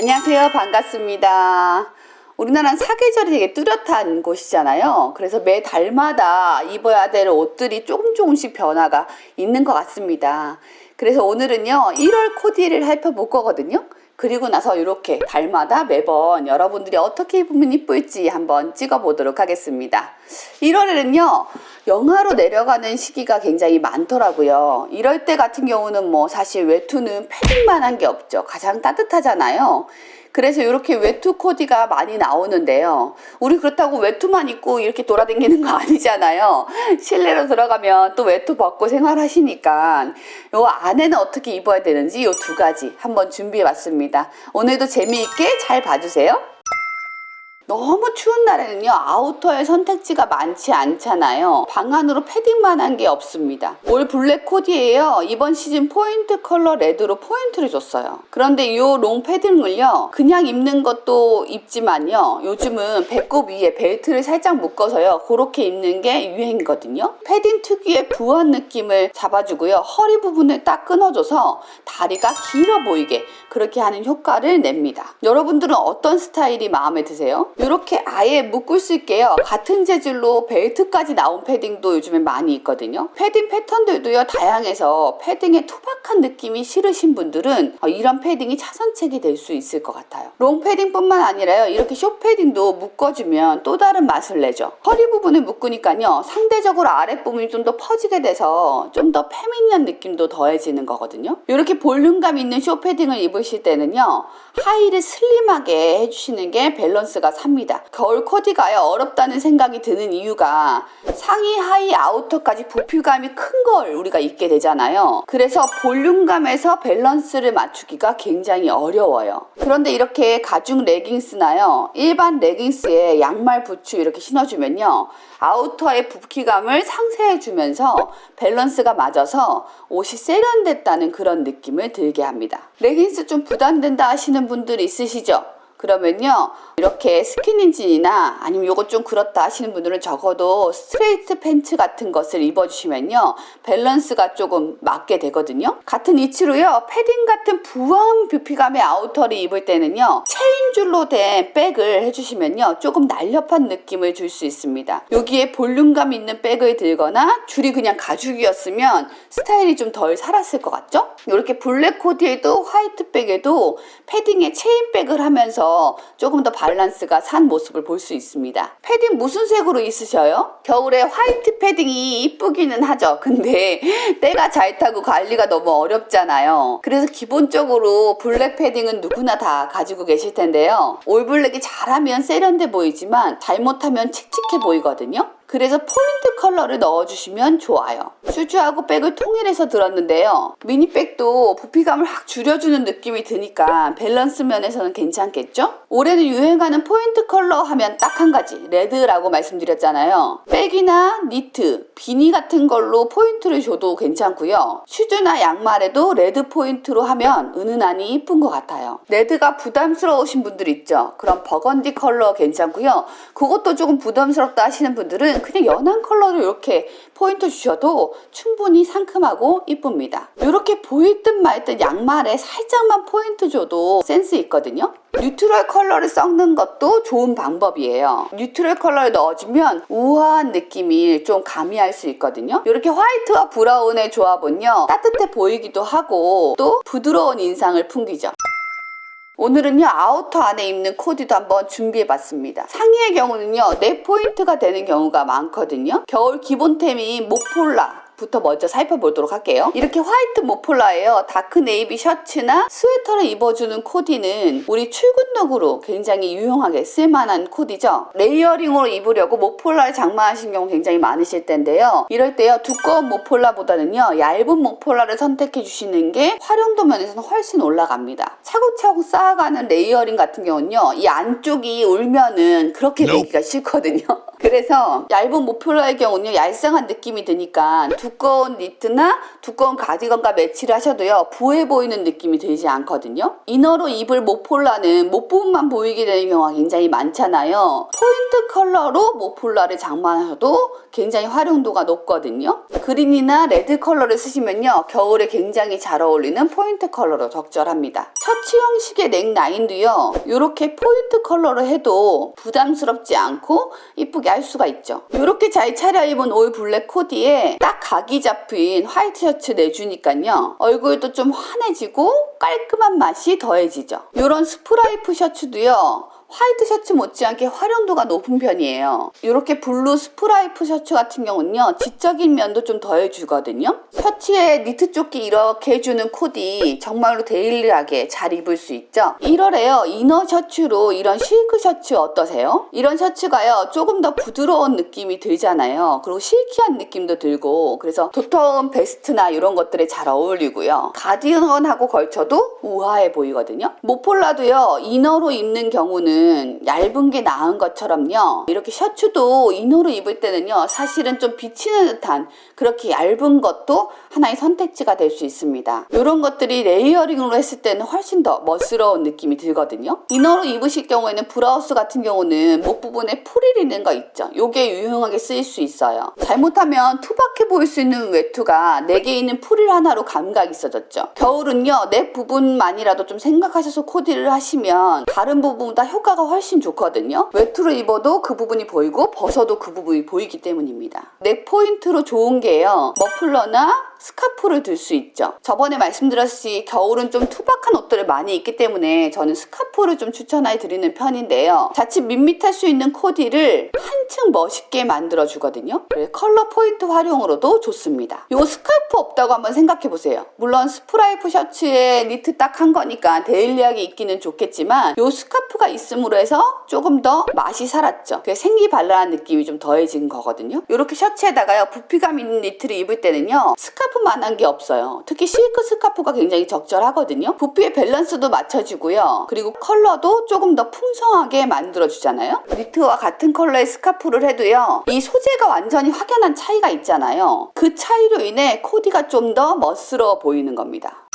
안녕하세요. 반갑습니다. 우리나라는 사계절이 되게 뚜렷한 곳이잖아요. 그래서 매 달마다 입어야 될 옷들이 조금씩 변화가 있는 것 같습니다. 그래서 오늘은요 1월 코디를 살펴볼 거거든요. 그리고 나서 이렇게 달마다 매번 여러분들이 어떻게 입으면 이쁠지 한번 찍어 보도록 하겠습니다. 1월에는요 영하로 내려가는 시기가 굉장히 많더라고요. 이럴 때 같은 경우는 뭐 사실 외투는 패딩만 한 게 없죠. 가장 따뜻하잖아요. 그래서 이렇게 외투 코디가 많이 나오는데요. 우리 그렇다고 외투만 입고 이렇게 돌아다니는 거 아니잖아요. 실내로 들어가면 또 외투 벗고 생활하시니까 요 안에는 어떻게 입어야 되는지 요 두 가지 한번 준비해 봤습니다. 오늘도 재미있게 잘 봐주세요. 너무 추운 날에는요 아우터의 선택지가 많지 않잖아요. 방 안으로 패딩만 한 게 없습니다. 올 블랙 코디예요. 이번 시즌 포인트 컬러 레드로 포인트를 줬어요. 그런데 이 롱 패딩을요 그냥 입는 것도 입지만요 요즘은 배꼽 위에 벨트를 살짝 묶어서요 그렇게 입는 게 유행이거든요. 패딩 특유의 부한 느낌을 잡아주고요 허리 부분을 딱 끊어줘서 다리가 길어 보이게 그렇게 하는 효과를 냅니다. 여러분들은 어떤 스타일이 마음에 드세요? 이렇게 아예 묶을 수 있게요 같은 재질로 벨트까지 나온 패딩도 요즘에 많이 있거든요. 패딩 패턴들도요 다양해서 패딩의 투박한 느낌이 싫으신 분들은 이런 패딩이 차선책이 될 수 있을 것 같아요. 롱 패딩 뿐만 아니라요 이렇게 숏 패딩도 묶어주면 또 다른 맛을 내죠. 허리 부분을 묶으니까요 상대적으로 아랫부분이 좀 더 퍼지게 돼서 좀 더 페미닌한 느낌도 더해지는 거거든요. 이렇게 볼륨감 있는 숏 패딩을 입으실 때는요 하의를 슬림하게 해주시는 게 밸런스가 삽니다. 겨울 코디가요 어렵다는 생각이 드는 이유가 상의 하의 아우터까지 부피감이 큰 걸 우리가 입게 되잖아요. 그래서 볼륨감에서 밸런스를 맞추기가 굉장히 어려워요. 그런데 이렇게 가죽 레깅스나요 일반 레깅스에 양말 부츠 이렇게 신어주면요 아우터의 부피감을 상쇄해주면서 밸런스가 맞아서 옷이 세련됐다는 그런 느낌을 들게 합니다. 레깅스 좀 부담된다 하시는 분들 있으시죠? 그러면요 이렇게 스키니진이나 아니면 요거 좀 그렇다 하시는 분들은 적어도 스트레이트 팬츠 같은 것을 입어주시면요 밸런스가 조금 맞게 되거든요. 같은 위치로요 패딩 같은 부한 부피감의 아우터를 입을 때는요 체인줄로 된 백을 해주시면요 조금 날렵한 느낌을 줄 수 있습니다. 여기에 볼륨감 있는 백을 들거나 줄이 그냥 가죽이었으면 스타일이 좀 덜 살았을 것 같죠? 이렇게 블랙 코디에도 화이트 백에도 패딩에 체인백을 하면서 조금 더 밸런스가 산 모습을 볼 수 있습니다. 패딩 무슨 색으로 있으셔요? 겨울에 화이트 패딩이 이쁘기는 하죠. 근데 때가 잘 타고 관리가 너무 어렵잖아요. 그래서 기본적으로 블랙 패딩은 누구나 다 가지고 계실 텐데요. 올 블랙이 잘하면 세련돼 보이지만 잘못하면 칙칙해 보이거든요. 그래서 포인트 컬러를 넣어주시면 좋아요. 슈즈하고 백을 통일해서 들었는데요. 미니백도 부피감을 확 줄여주는 느낌이 드니까 밸런스 면에서는 괜찮겠죠? 올해는 유행하는 포인트 컬러 하면 딱 한 가지 레드라고 말씀드렸잖아요. 백이나 니트, 비니 같은 걸로 포인트를 줘도 괜찮고요. 슈즈나 양말에도 레드 포인트로 하면 은은하니 이쁜 것 같아요. 레드가 부담스러우신 분들 있죠? 그럼 버건디 컬러 괜찮고요. 그것도 조금 부담스럽다 하시는 분들은 그냥 연한 컬러로 이렇게 포인트 주셔도 충분히 상큼하고 이쁩니다. 이렇게 보일 듯 말 듯 양말에 살짝만 포인트 줘도 센스 있거든요. 뉴트럴 컬러를 섞는 것도 좋은 방법이에요. 뉴트럴 컬러를 넣어주면 우아한 느낌이 좀 가미할 수 있거든요. 이렇게 화이트와 브라운의 조합은요 따뜻해 보이기도 하고 또 부드러운 인상을 풍기죠. 오늘은요 아우터 안에 입는 코디도 한번 준비해봤습니다. 상의의 경우는요 네 포인트가 되는 경우가 많거든요. 겨울 기본템인 모폴라 부터 먼저 살펴보도록 할게요. 이렇게 화이트 모폴라예요. 다크 네이비 셔츠나 스웨터를 입어주는 코디는 우리 출근룩으로 굉장히 유용하게 쓸만한 코디죠. 레이어링으로 입으려고 모폴라를 장만하신 경우 굉장히 많으실 텐데요. 이럴 때요 두꺼운 모폴라보다는요 얇은 모폴라를 선택해 주시는 게 활용도 면에서는 훨씬 올라갑니다. 차곡차곡 쌓아가는 레이어링 같은 경우는요 이 안쪽이 울면은 그렇게 되기가 싫거든요. 그래서 얇은 모폴라의 경우는요, 얄쌍한 느낌이 드니까 두꺼운 니트나 두꺼운 가디건과 매치를 하셔도요, 부해 보이는 느낌이 들지 않거든요. 이너로 입을 모폴라는 목 부분만 보이게 되는 경우가 굉장히 많잖아요. 포인트 컬러로 모폴라를 장만하셔도 굉장히 활용도가 높거든요. 그린이나 레드 컬러를 쓰시면요, 겨울에 굉장히 잘 어울리는 포인트 컬러로 적절합니다. 셔츠 형식의 넥라인도요, 이렇게 포인트 컬러로 해도 부담스럽지 않고 이쁘게 할 수가 있죠. 이렇게 잘 차려입은 올 블랙 코디에 딱 각이 잡힌 화이트 셔츠 내주니까요, 얼굴도 좀 환해지고 깔끔한 맛이 더해지죠. 이런 스프라이프 셔츠도요, 화이트 셔츠 못지않게 활용도가 높은 편이에요. 이렇게 블루 스프라이프 셔츠 같은 경우는요, 지적인 면도 좀 더해주거든요. 셔츠에 니트 조끼 이렇게 해주는 코디 정말로 데일리하게 잘 입을 수 있죠. 1월에요, 이너 셔츠로 이런 실크 셔츠 어떠세요? 이런 셔츠가요, 조금 더 부드러운 느낌이 들잖아요. 그리고 실키한 느낌도 들고, 그래서 도톰 베스트나 이런 것들에 잘 어울리고요. 가디건하고 걸쳐도 우아해 보이거든요. 모폴라도요, 이너로 입는 경우는 얇은 게 나은 것처럼요, 이렇게 셔츠도 이너로 입을 때는요, 사실은 좀 비치는 듯한 그렇게 얇은 것도 하나의 선택지가 될 수 있습니다. 이런 것들이 레이어링으로 했을 때는 훨씬 더 멋스러운 느낌이 들거든요. 이너로 입으실 경우에는 브라우스 같은 경우는 목 부분에 프릴 있는 거 있죠. 이게 유용하게 쓰일 수 있어요. 잘못하면 투박해 보일 수 있는 외투가 넥에 있는 프릴 하나로 감각이 있어졌죠. 겨울은요, 넥 부분만이라도 좀 생각하셔서 코디를 하시면 다른 부분보다 효과가 훨씬 좋거든요. 외투로 입어도 그 부분이 보이고 벗어도 그 부분이 보이기 때문입니다. 넥 포인트로 좋은 게요, 머플러나 스카프를 들 수 있죠. 저번에 말씀드렸듯이 겨울은 좀 투박한 옷들을 많이 입기 때문에 저는 스카프를 좀 추천해 드리는 편인데요, 자칫 밋밋할 수 있는 코디를 한층 멋있게 만들어 주거든요. 컬러 포인트 활용으로도 좋습니다. 요 스카프 없다고 한번 생각해 보세요. 물론 스프라이프 셔츠에 니트 딱 한 거니까 데일리하게 입기는 좋겠지만, 요 스카프가 있음으로 해서 조금 더 맛이 살았죠. 생기발랄한 느낌이 좀 더해진 거거든요. 이렇게 셔츠에다가요, 부피감 있는 니트를 입을 때는요, 스카프만한 게 없어요. 특히 실크 스카프가 굉장히 적절하거든요. 부피의 밸런스도 맞춰주고요, 그리고 컬러도 조금 더 풍성하게 만들어주잖아요. 니트와 같은 컬러의 스카프를 해도요, 이 소재가 완전히 확연한 차이가 있잖아요. 그 차이로 인해 코디가 좀 더 멋스러워 보이는 겁니다.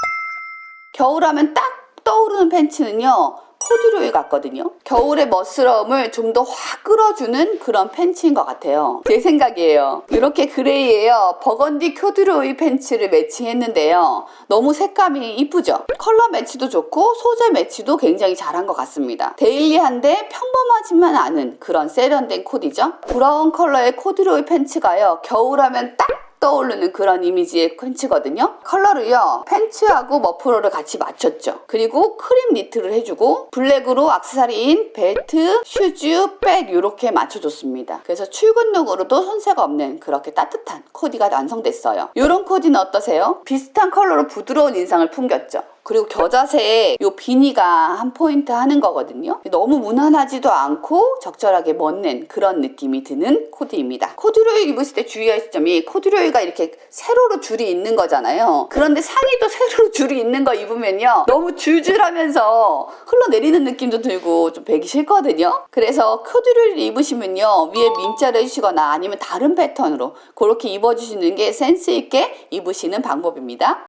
겨울하면 딱 떠오르는 팬츠는요, 코듀로이 같거든요. 겨울의 멋스러움을 좀 더 확 끌어주는 그런 팬츠인 것 같아요. 제 생각이에요. 이렇게 그레이에요, 버건디 코듀로이 팬츠를 매치했는데요, 너무 색감이 이쁘죠? 컬러 매치도 좋고 소재 매치도 굉장히 잘한 것 같습니다. 데일리한데 평범하지만 않은 그런 세련된 코디죠. 브라운 컬러의 코듀로이 팬츠가요, 겨울하면 딱 떠오르는 그런 이미지의 팬츠거든요. 컬러를요, 팬츠하고 머플러를 같이 맞췄죠. 그리고 크림 니트를 해주고 블랙으로 액세서리인 벨트, 슈즈, 백 이렇게 맞춰줬습니다. 그래서 출근룩으로도 손색 없는 그렇게 따뜻한 코디가 완성됐어요. 이런 코디는 어떠세요? 비슷한 컬러로 부드러운 인상을 풍겼죠. 그리고 겨자새에 요 비니가 한 포인트 하는 거거든요. 너무 무난하지도 않고 적절하게 멋낸 그런 느낌이 드는 코디입니다. 코듀로이 입으실 때 주의할 점이, 코듀로이가 이렇게 세로로 줄이 있는 거잖아요. 그런데 상의도 세로로 줄이 있는 거 입으면요, 너무 줄줄하면서 흘러내리는 느낌도 들고 좀 배기 싫거든요. 그래서 코듀로이를 입으시면요, 위에 민자를 해주시거나 아니면 다른 패턴으로 그렇게 입어주시는 게 센스 있게 입으시는 방법입니다.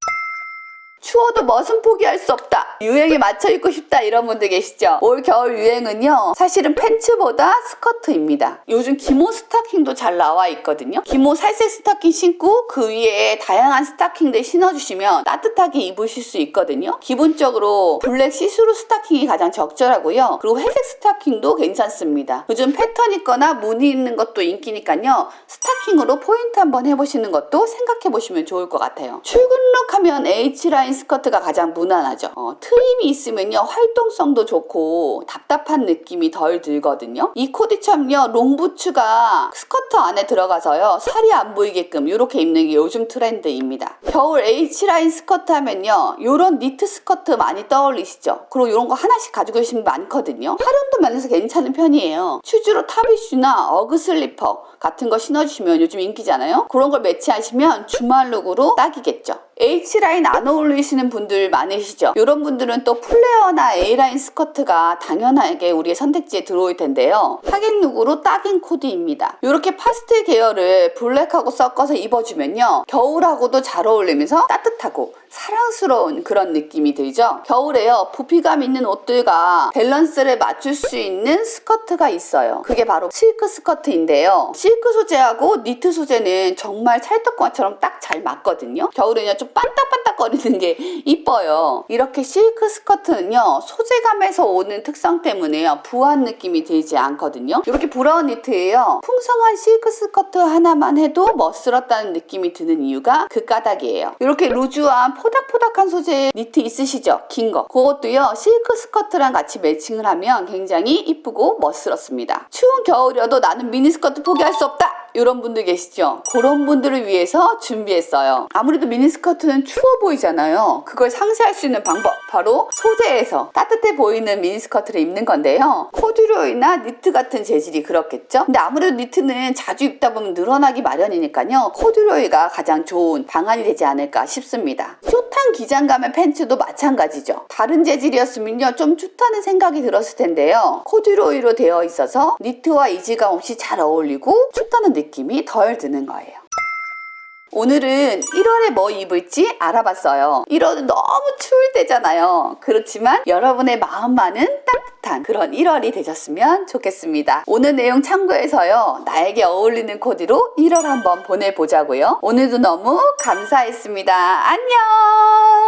추워도 멋은 포기할 수 없다, 유행에 맞춰 입고 싶다, 이런 분들 계시죠? 올 겨울 유행은요, 사실은 팬츠보다 스커트입니다. 요즘 기모 스타킹도 잘 나와 있거든요. 기모 살색 스타킹 신고 그 위에 다양한 스타킹들 신어주시면 따뜻하게 입으실 수 있거든요. 기본적으로 블랙 시스루 스타킹이 가장 적절하고요, 그리고 회색 스타킹도 괜찮습니다. 요즘 패턴 있거나 무늬 있는 것도 인기니까요, 스타킹으로 포인트 한번 해보시는 것도 생각해 보시면 좋을 것 같아요. 출근룩 하면 H라인 스커트가 가장 무난하죠. 트임이 있으면요, 활동성도 좋고 답답한 느낌이 덜 들거든요. 이 코디처럼요, 롱부츠가 스커트 안에 들어가서요, 살이 안 보이게끔 이렇게 입는 게 요즘 트렌드입니다. 겨울 H라인 스커트 하면요, 이런 니트 스커트 많이 떠올리시죠? 그리고 이런 거 하나씩 가지고 계시는 분 많거든요. 활용도 면에서 괜찮은 편이에요. 슈즈로 타비슈나 어그 슬리퍼 같은 거 신어주시면 요즘 인기잖아요. 그런 걸 매치하시면 주말룩으로 딱이겠죠. H라인 안 어울리시는 분들 많으시죠? 이런 분들은 또 플레어나 A라인 스커트가 당연하게 우리의 선택지에 들어올 텐데요. 하객룩으로 딱인 코디입니다. 이렇게 파스텔 계열을 블랙하고 섞어서 입어주면요. 겨울하고도 잘 어울리면서 따뜻하고 사랑스러운 그런 느낌이 들죠? 겨울에요. 부피감 있는 옷들과 밸런스를 맞출 수 있는 스커트가 있어요. 그게 바로 실크 스커트인데요. 실크 소재하고 니트 소재는 정말 찰떡궁합처럼 딱 잘 맞거든요. 겨울에는 좀 반딱반딱거리는 게 이뻐요. 이렇게 실크 스커트는요. 소재감에서 오는 특성 때문에요. 부한 느낌이 들지 않거든요. 이렇게 브라운 니트예요. 풍성한 실크 스커트 하나만 해도 멋스럽다는 느낌이 드는 이유가 그 까닭이에요. 이렇게 루즈한 포닥포닥한 소재의 니트 있으시죠? 긴 거. 그것도요. 실크 스커트랑 같이 매칭을 하면 굉장히 이쁘고 멋스럽습니다. 추운 겨울이어도 나는 미니스커트 포기할 수 없다! 이런 분들 계시죠? 그런 분들을 위해서 준비했어요. 아무래도 미니스커트는 추워 보이잖아요. 그걸 상쇄할 수 있는 방법 바로 소재에서 따뜻해 보이는 미니스커트를 입는 건데요. 코듀로이나 니트 같은 재질이 그렇겠죠? 근데 아무래도 니트는 자주 입다 보면 늘어나기 마련이니까요. 코듀로이가 가장 좋은 방안이 되지 않을까 싶습니다. 숏한 기장감의 팬츠도 마찬가지죠. 다른 재질이었으면요. 좀 쭈타는 생각이 들었을 텐데요. 코듀로이로 되어 있어서 니트와 이질감 없이 잘 어울리고 쭈타는 느낌이 덜 드는 거예요. 오늘은 1월에 뭐 입을지 알아봤어요. 1월은 너무 추울 때잖아요. 그렇지만 여러분의 마음만은 따뜻한 그런 1월이 되셨으면 좋겠습니다. 오늘 내용 참고해서요. 나에게 어울리는 코디로 1월 한번 보내보자고요. 오늘도 너무 감사했습니다. 안녕!